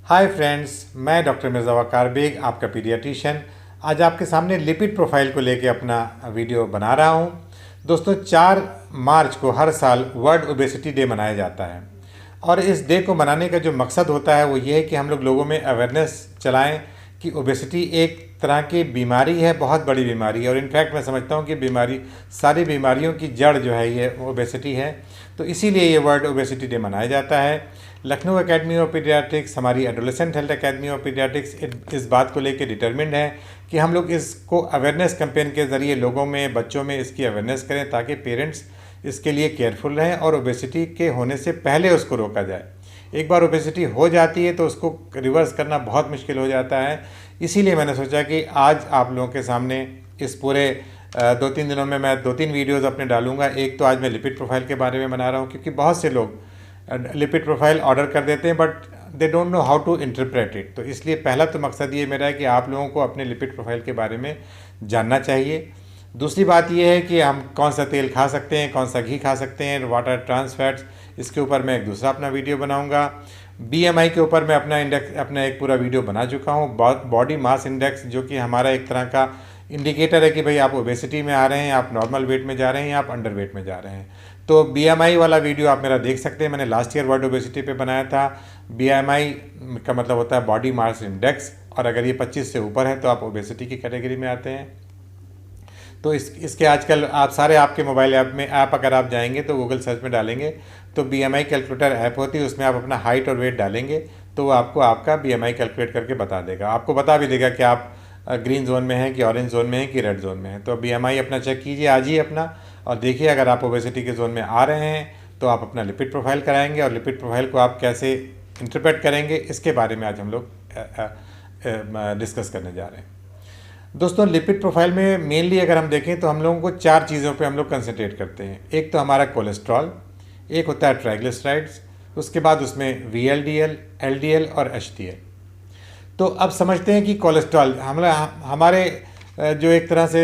Hi friends, मैं doctor Mirza वक़ार bag, आपका paediatrician आज आपके सामने लिपिड प्रोफाइल को लेकर अपना वीडियो बना रहा हूं। दोस्तों, 4 मार्च को हर साल वर्ल्ड ओबेसिटी डे मनाया जाता है और इस डे को मनाने का जो मकसद होता है वो ये है कि हम लोग लोगों में अवेयरनेस चलाएं कि ओबेसिटी एक तरह की बीमारी है, बहुत बड़ी बीमारी है और इनफैक्ट मैं समझता हूँ कि सारी बीमारियों की जड़ जो है ये ओबेसिटी है। तो इसीलिए ये वर्ल्ड ओबेसिटी डे मनाया जाता है। लखनऊ एकेडमी ऑफ पीडियाट्रिक्स, हमारी adolescent health academy of paediatrics इस बात को लेकर डिटर्मिंड है कि हम लोग इसको अवेयरनेस कैंपेन के ज़रिए लोगों में, बच्चों में इसकी अवेयरनेस करें ताकि पेरेंट्स इसके लिए केयरफुल रहें और ओबेसिटी के होने से पहले उसको रोका जाए। एक बार ओबेसिटी हो जाती है तो उसको रिवर्स करना बहुत मुश्किल हो जाता है। इसीलिए मैंने सोचा कि आज आप लोगों के सामने इस पूरे 2-3 दिनों में मैं 2-3 वीडियोज़ अपने डालूंगा। एक तो आज मैं लिपिड प्रोफाइल के बारे में बना रहा हूँ क्योंकि बहुत से लोग लिपिड प्रोफाइल ऑर्डर कर देते हैं but they don't know how to interpret it. तो इसलिए पहला तो मकसद ये मेरा है कि आप लोगों को अपने लिपिड प्रोफाइल के बारे में जानना चाहिए। दूसरी बात यह है कि हम कौन सा तेल खा सकते हैं, कौन सा घी खा सकते हैं, व्हाट आर ट्रांस फैट्स, इसके ऊपर मैं एक दूसरा अपना वीडियो बनाऊंगा। बीएमआई के ऊपर मैं अपना एक पूरा वीडियो बना चुका हूँ। बॉडी मास इंडेक्स जो कि हमारा एक तरह का इंडिकेटर है कि भाई आप ओबेसिटी में आ रहे हैं, आप नॉर्मल वेट में जा रहे हैं या आप अंडर वेट में जा रहे हैं। तो बीएमआई वाला वीडियो आप मेरा देख सकते हैं, मैंने लास्ट ईयर वर्ल्ड ओबेसिटी पे बनाया था। बीएमआई का मतलब होता है बॉडी मास इंडेक्स, और अगर ये 25 से ऊपर है तो आप ओबेसिटी की कैटेगरी में आते हैं। तो इसके आजकल आप सारे आपके मोबाइल ऐप अगर आप जाएंगे तो गूगल सर्च में डालेंगे तो बीएमआई कैलकुलेटर ऐप होती है, उसमें आप अपना हाइट और वेट डालेंगे तो वो आपको आपका बीएमआई कैलकुलेट करके बता देगा। आपको बता भी देगा कि आप ग्रीन जोन में हैं कि ऑरेंज जोन में हैं कि रेड जोन में हैं। तो बीएमआई अपना चेक कीजिए आज ही अपना, और देखिए अगर आप ओबेसिटी के जोन में आ रहे हैं तो आप अपना लिपिड प्रोफाइल कराएंगे और लिपिड प्रोफाइल को आप कैसे इंटरप्रेट करेंगे इसके बारे में आज हम लोग डिस्कस करने जा रहे हैं। दोस्तों, लिपिड प्रोफाइल में मेनली अगर हम देखें तो हम लोगों को 4 चीज़ों पे हम लोग कंसंट्रेट करते हैं। एक तो हमारा कोलेस्ट्रॉल, एक होता है ट्राइग्लिसराइड्स, उसके बाद उसमें वीएलडीएल, एलडीएल और एचडीएल। तो अब समझते हैं कि कोलेस्ट्रॉल हमारे जो एक तरह से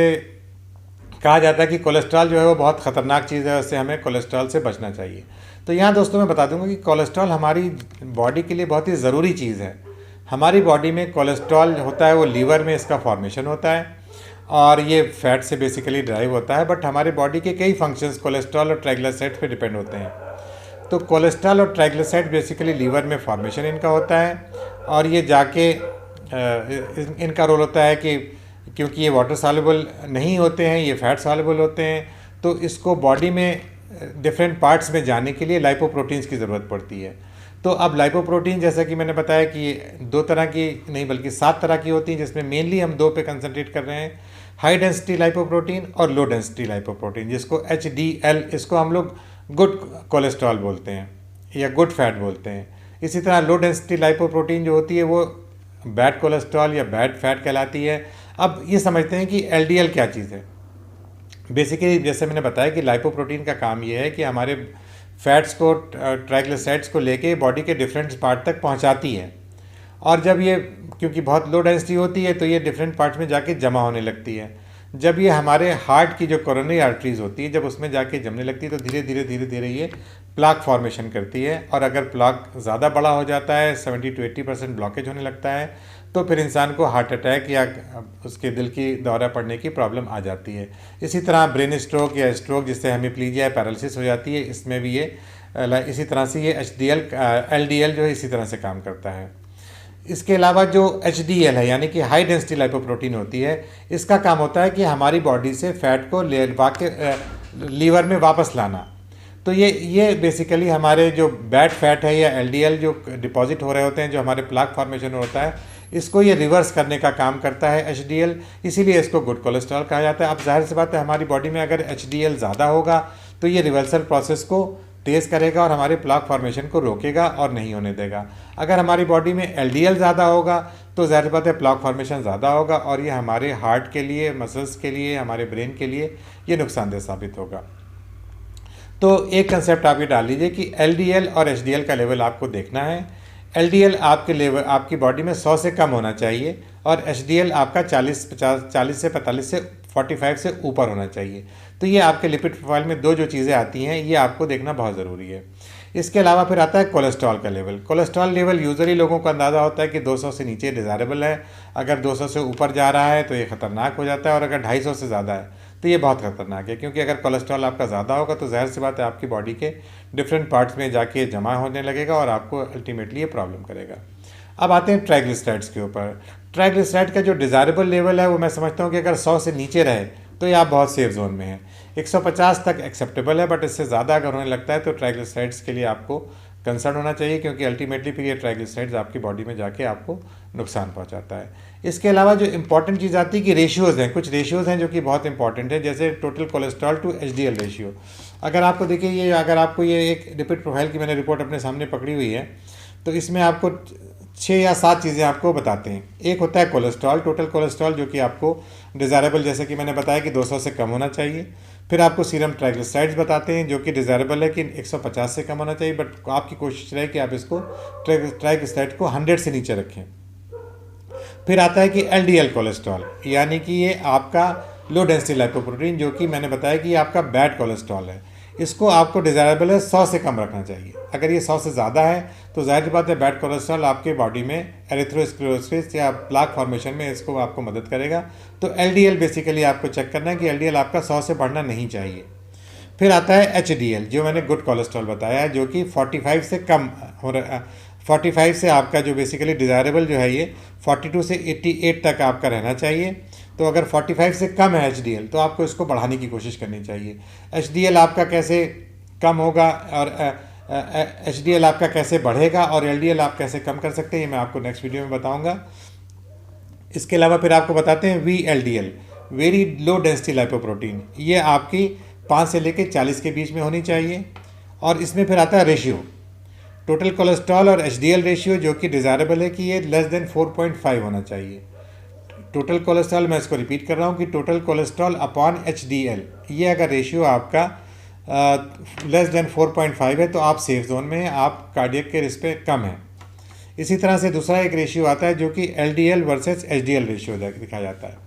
कहा जाता है कि कोलेस्ट्रॉल जो है वो बहुत ख़तरनाक चीज़ है, उससे हमें कोलेस्ट्रॉल से बचना चाहिए। तो यहाँ दोस्तों मैं बता दूंगा कि कोलेस्ट्रॉल हमारी बॉडी के लिए बहुत ही ज़रूरी चीज़ है। हमारी बॉडी में कोलेस्ट्रॉल होता है वो लीवर में इसका फॉर्मेशन होता है और ये फैट से बेसिकली ड्राइव होता है, बट हमारे बॉडी के कई फंक्शंस कोलेस्ट्रॉल और ट्राइग्लिसराइड्स पे डिपेंड होते हैं। तो कोलेस्ट्रॉल और ट्राइग्लिसराइड बेसिकली लीवर में फॉर्मेशन इनका होता है और ये जाके इनका रोल होता है कि क्योंकि ये वाटर सॉल्युबल नहीं होते हैं, ये फैट सॉल्युबल होते हैं, तो इसको बॉडी में डिफरेंट पार्ट्स में जाने के लिए लाइपोप्रोटीन्स की ज़रूरत पड़ती है। तो अब लाइपोप्रोटीन जैसा कि मैंने बताया कि 2 तरह की नहीं बल्कि 7 तरह की होती हैं, जिसमें मेनली हम 2 पे कंसंट्रेट कर रहे हैं, हाई डेंसिटी लाइपोप्रोटीन और लो डेंसिटी लाइपोप्रोटीन, जिसको एचडीएल, इसको हम लोग गुड कोलेस्ट्रॉल बोलते हैं या गुड फैट बोलते हैं। इसी तरह लो डेंसिटी लाइपोप्रोटीन जो होती है वो बैड कोलेस्ट्रॉल या बैड फैट कहलाती है। अब ये समझते हैं कि एलडीएल क्या चीज़ है। बेसिकली जैसे मैंने बताया कि लाइपोप्रोटीन का काम ये है कि हमारे फैट्स को, ट्राइग्लिसराइड्स को लेके बॉडी के डिफरेंट पार्ट तक पहुंचाती है, और जब ये क्योंकि बहुत लो डेंसिटी होती है तो ये डिफरेंट पार्ट्स में जाके जमा होने लगती है। जब ये हमारे हार्ट की जो कोरोनरी आर्टरीज होती है जब उसमें जाके जमने लगती है तो धीरे धीरे ये प्लाक फॉर्मेशन करती है, और अगर प्लाक ज़्यादा बड़ा हो जाता है, 70 to 80% ब्लॉकेज होने लगता है, तो फिर इंसान को हार्ट अटैक या उसके दिल की दौरा पड़ने की प्रॉब्लम आ जाती है। इसी तरह ब्रेन स्ट्रोक या स्ट्रोक जिससे हेमिप्लीजिया या पैरालिसिस हो जाती है, इसमें भी ये इसी तरह से ये एलडीएल जो है इसी तरह से काम करता है। इसके अलावा जो एचडीएल है यानी कि हाई डेंसिटी लाइपोप्रोटीन होती है, इसका काम होता है कि हमारी बॉडी से फैट को लीवर में वापस लाना। तो ये बेसिकली हमारे जो बैड फैट है या एलडीएल जो डिपॉजिट हो रहे होते हैं, जो हमारे प्लाक फॉर्मेशन होता है, इसको ये रिवर्स करने का काम करता है एचडीएल, इसीलिए इसको गुड कोलेस्ट्रॉल कहा जाता है। अब जाहिर सी बात है हमारी बॉडी में अगर एचडीएल ज़्यादा होगा तो ये रिवर्सल प्रोसेस को तेज़ करेगा और हमारे प्लाक फॉर्मेशन को रोकेगा और नहीं होने देगा। अगर हमारी बॉडी में एलडीएल ज़्यादा होगा तो ज़ाहिर बात है प्लाक फॉर्मेशन ज़्यादा होगा और ये हमारे हार्ट के लिए, मसल्स के लिए, हमारे ब्रेन के लिए ये नुकसानदेह साबित होगा। तो एक कंसेप्ट आप ये डाल लीजिए कि एलडीएल और एचडीएल का लेवल आपको देखना है। एलडीएल आपकी बॉडी में 100 से कम होना चाहिए और एचडीएल आपका 40 से 45 से 45 से ऊपर होना चाहिए। तो ये आपके लिपिड प्रोफाइल में 2 जो चीज़ें आती हैं ये आपको देखना बहुत ज़रूरी है। इसके अलावा फिर आता है कोलेस्ट्रॉल का लेवल। कोलेस्ट्रॉल लेवल यूजुअली लोगों को अंदाज़ा होता है कि 200 से नीचे डिज़ायरेबल है, अगर 200 से ऊपर जा रहा है तो ये ख़तरनाक हो जाता है, और अगर 250 से ज़्यादा है तो ये बहुत ख़तरनाक है, क्योंकि अगर कोलेस्ट्रॉल आपका ज़्यादा होगा तो ज़ाहिर सी बात है आपकी बॉडी के डिफरेंट पार्ट्स में जाके जमा होने लगेगा और आपको अल्टीमेटली ये प्रॉब्लम करेगा। अब आते हैं ट्राइग्लिसराइड्स के ऊपर। ट्राइग्लिसराइड का जो डिज़ायरेबल लेवल है वो मैं समझता हूँ कि अगर 100 से नीचे रहे तो ये आप बहुत सेफ जोन में हैं। 150 तक एक्सेप्टेबल है, बट इससे ज़्यादा अगर होने लगता है तो ट्राइग्लिसराइड्स के लिए आपको कंसर्न होना चाहिए, क्योंकि अल्टीमेटली फिर ये ट्राइग्लिसराइड्स आपकी बॉडी में जाके आपको नुकसान पहुंचाता है। इसके अलावा जो इंपॉर्टेंट चीज़ आती है कि रेशियोज़ हैं, कुछ रेशियोज़ हैं जो कि बहुत इंपॉर्टेंट है, जैसे total cholesterol to HDL ratio. अगर आपको देखिए ये, अगर आपको ये एक लिपिड प्रोफाइल की मैंने रिपोर्ट अपने सामने पकड़ी हुई है, तो इसमें आपको 6 या 7 चीज़ें आपको बताते हैं। एक होता है कोलेस्ट्रॉल, टोटल कोलेस्ट्रॉल, जो कि आपको डिज़ायरेबल, जैसे कि मैंने बताया कि 200 से कम होना चाहिए। फिर आपको सीरम ट्राइग्लिसराइड्स बताते हैं जो कि डिज़ायरेबल है कि 150 से कम होना चाहिए, बट आपकी कोशिश रहे कि आप इसको ट्राइग्लिसराइड को 100 से नीचे रखें। फिर आता है कि एलडीएल कोलेस्ट्रॉल, यानी कि ये आपका लो डेंसिटी लाइपोप्रोटीन, जो कि मैंने बताया कि ये आपका बैड कोलेस्ट्रॉल है। इसको आपको डिज़ायरेबल है 100 से कम रखना चाहिए। अगर ये 100 से ज़्यादा है तो ज़ाहिर बात है बैड कोलेस्ट्रॉल आपके बॉडी में एरिथ्रोस्क्लेरोसिस या प्लाक फॉर्मेशन में इसको आपको मदद करेगा। तो एलडीएल बेसिकली आपको चेक करना है कि एलडीएल आपका 100 से बढ़ना नहीं चाहिए। फिर आता है एचडीएल, जो मैंने गुड कोलेस्ट्रॉल बताया है, जो कि 45 से कम हो रहा, 45 से आपका जो बेसिकली डिज़ायरेबल जो है ये 42 से 88 तक आपका रहना चाहिए। तो अगर 45 से कम है एचडीएल तो आपको इसको बढ़ाने की कोशिश करनी चाहिए। एचडीएल आपका कैसे कम होगा और एचडीएल आपका कैसे बढ़ेगा और एलडीएल आप कैसे कम कर सकते हैं, ये मैं आपको नेक्स्ट वीडियो में बताऊंगा। इसके अलावा फिर आपको बताते हैं VLDL, very low density lipoprotein, ये आपकी 5 से लेकर 40 के बीच में होनी चाहिए। और इसमें फिर आता है रेशियो, टोटल कोलेस्ट्रॉल और एचडीएल रेशियो, जो कि डिज़ायरेबल है कि ये लेस देन 4.5 होना चाहिए। टोटल कोलेस्ट्रॉल, मैं इसको रिपीट कर रहा हूँ कि टोटल कोलेस्ट्रॉल अपॉन एचडीएल, ये अगर रेशियो आपका लेस देन 4.5 है तो आप सेफ जोन में हैं, आप कार्डियक के रिस्क पे कम हैं। इसी तरह से दूसरा एक रेशियो आता है जो कि एलडीएल वर्सेस एचडीएल रेशियो दिखाया जाता है।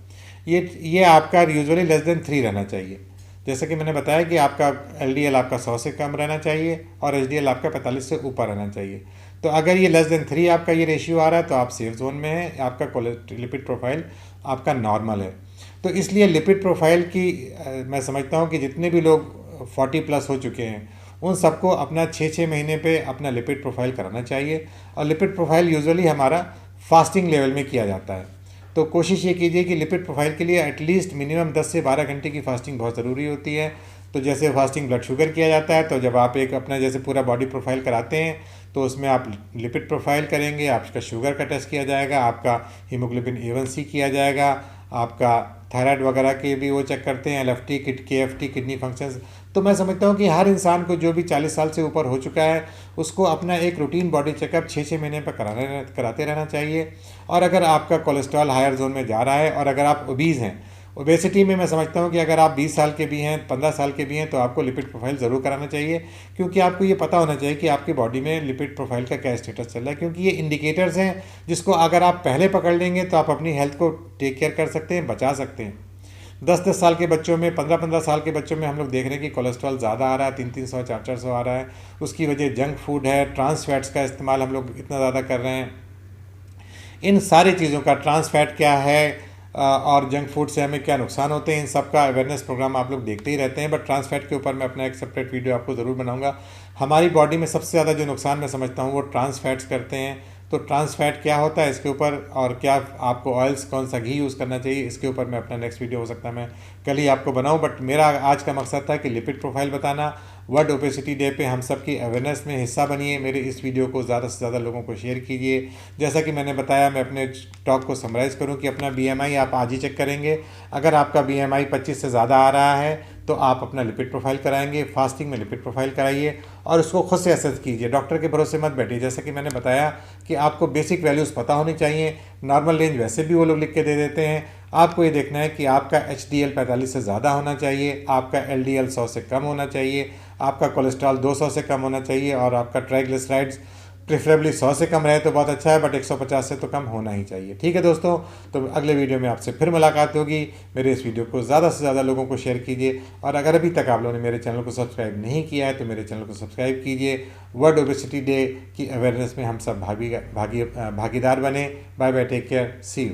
ये आपका यूजुअली लेस देन 3 रहना चाहिए। जैसे कि मैंने बताया कि आपका एलडीएल आपका 100 से कम रहना चाहिए और एचडीएल आपका 45 से ऊपर रहना चाहिए। तो अगर ये लेस देन 3 आपका ये रेशियो आ रहा है तो आप सेफ जोन में हैं, आपका लिपिड प्रोफाइल आपका नॉर्मल है। तो इसलिए लिपिड प्रोफाइल की मैं समझता हूँ कि जितने भी लोग 40+ हो चुके हैं उन सबको अपना 6 महीने पे अपना लिपिड प्रोफाइल कराना चाहिए। और लिपिड प्रोफाइल यूजुअली हमारा फास्टिंग लेवल में किया जाता है। तो कोशिश ये कीजिए कि लिपिड प्रोफाइल के लिए एटलीस्ट मिनिमम 10 से 12 घंटे की फास्टिंग बहुत ज़रूरी होती है। तो जैसे फास्टिंग ब्लड शुगर किया जाता है, तो जब आप एक अपना जैसे पूरा बॉडी प्रोफाइल कराते हैं तो उसमें आप लिपिड प्रोफाइल करेंगे, आपका शुगर का टेस्ट किया जाएगा, आपका हीमोग्लोबिन A1C किया जाएगा, आपका थायराइड वगैरह के भी वो चेक करते हैं, LFT KFT किडनी फंक्शंस। तो मैं समझता हूँ कि हर इंसान को जो भी 40 साल से ऊपर हो चुका है उसको अपना एक रूटीन बॉडी चेकअप 6 महीने पर कराते रहना चाहिए। और अगर आपका कोलेस्ट्रॉल हायर जोन में जा रहा है और अगर आप ओबीज़ हैं, ओबेसिटी में मैं समझता हूँ कि अगर आप 20 साल के भी हैं, 15 साल के भी हैं, तो आपको लिपिड प्रोफाइल ज़रूर कराना चाहिए, क्योंकि आपको ये पता होना चाहिए कि आपकी बॉडी में लिपिड प्रोफाइल का क्या स्टेटस चल रहा है। क्योंकि ये इंडिकेटर्स हैं जिसको अगर आप पहले पकड़ लेंगे तो आप अपनी हेल्थ को टेक केयर कर सकते हैं, बचा सकते हैं। 10-10 साल के बच्चों में, 15-15 साल के बच्चों में हम लोग देख रहे हैं कि कोलेस्ट्रॉल ज़्यादा आ रहा है, 300-400 400 आ रहा है। उसकी वजह जंक फूड है, ट्रांस फैट्स का इस्तेमाल हम लोग इतना ज़्यादा कर रहे हैं। इन सारी चीज़ों का, ट्रांस फैट क्या है और जंक फूड से हमें क्या नुकसान होते हैं, इन सब का अवेयरनेस प्रोग्राम आप लोग देखते ही रहते हैं। बट ट्रांस फैट के ऊपर मैं अपना एक सेपरेट वीडियो आपको ज़रूर बनाऊंगा। हमारी बॉडी में सबसे ज़्यादा जो नुकसान मैं समझता हूँ वो ट्रांस फैट्स करते हैं। तो ट्रांस फैट क्या होता है इसके ऊपर, और क्या आपको ऑयल्स, कौन सा घी यूज़ करना चाहिए, इसके ऊपर मैं अपना नेक्स्ट वीडियो हो सकता है मैं कल ही आपको बनाऊं। बट मेरा आज का मकसद था कि लिपिड प्रोफाइल बताना। वर्ल्ड ओबेसिटी डे पे हम सब की अवेयरनेस में हिस्सा बनिए। मेरे इस वीडियो को ज़्यादा से ज़्यादा लोगों को शेयर कीजिए। जैसा कि मैंने बताया, मैं अपने टॉक को समराइज़ करूं कि अपना BMI आप आज ही चेक करेंगे। अगर आपका BMI 25 से ज़्यादा आ रहा है तो आप अपना लिपिड प्रोफाइल कराएंगे, फास्टिंग में लिपिड प्रोफाइल कराइए और उसको खुद से एसेस कीजिए। डॉक्टर के भरोसे मत बैठिए। जैसा कि मैंने बताया कि आपको बेसिक वैल्यूज़ पता होनी चाहिए। नॉर्मल रेंज वैसे भी वो लोग लिख के दे देते हैं। आपको ये देखना है कि आपका HDL 45 से ज़्यादा होना चाहिए, आपका LDL 100 से कम होना चाहिए, आपका कोलेस्ट्रॉल 200 से कम होना चाहिए और आपका ट्राइग्लिसराइड्स प्रेफरेबली 100 से कम रहे तो बहुत अच्छा है, बट 150 से तो कम होना ही चाहिए। ठीक है दोस्तों, तो अगले वीडियो में आपसे फिर मुलाकात होगी। मेरे इस वीडियो को ज़्यादा से ज़्यादा लोगों को शेयर कीजिए, और अगर अभी तक आप लोगों ने मेरे चैनल को सब्सक्राइब नहीं किया है तो मेरे चैनल को सब्सक्राइब कीजिए। वर्ल्ड ओबेसिटी डे की अवेयरनेस में हम सब भागीदार बने। Bye bye, take care, see you.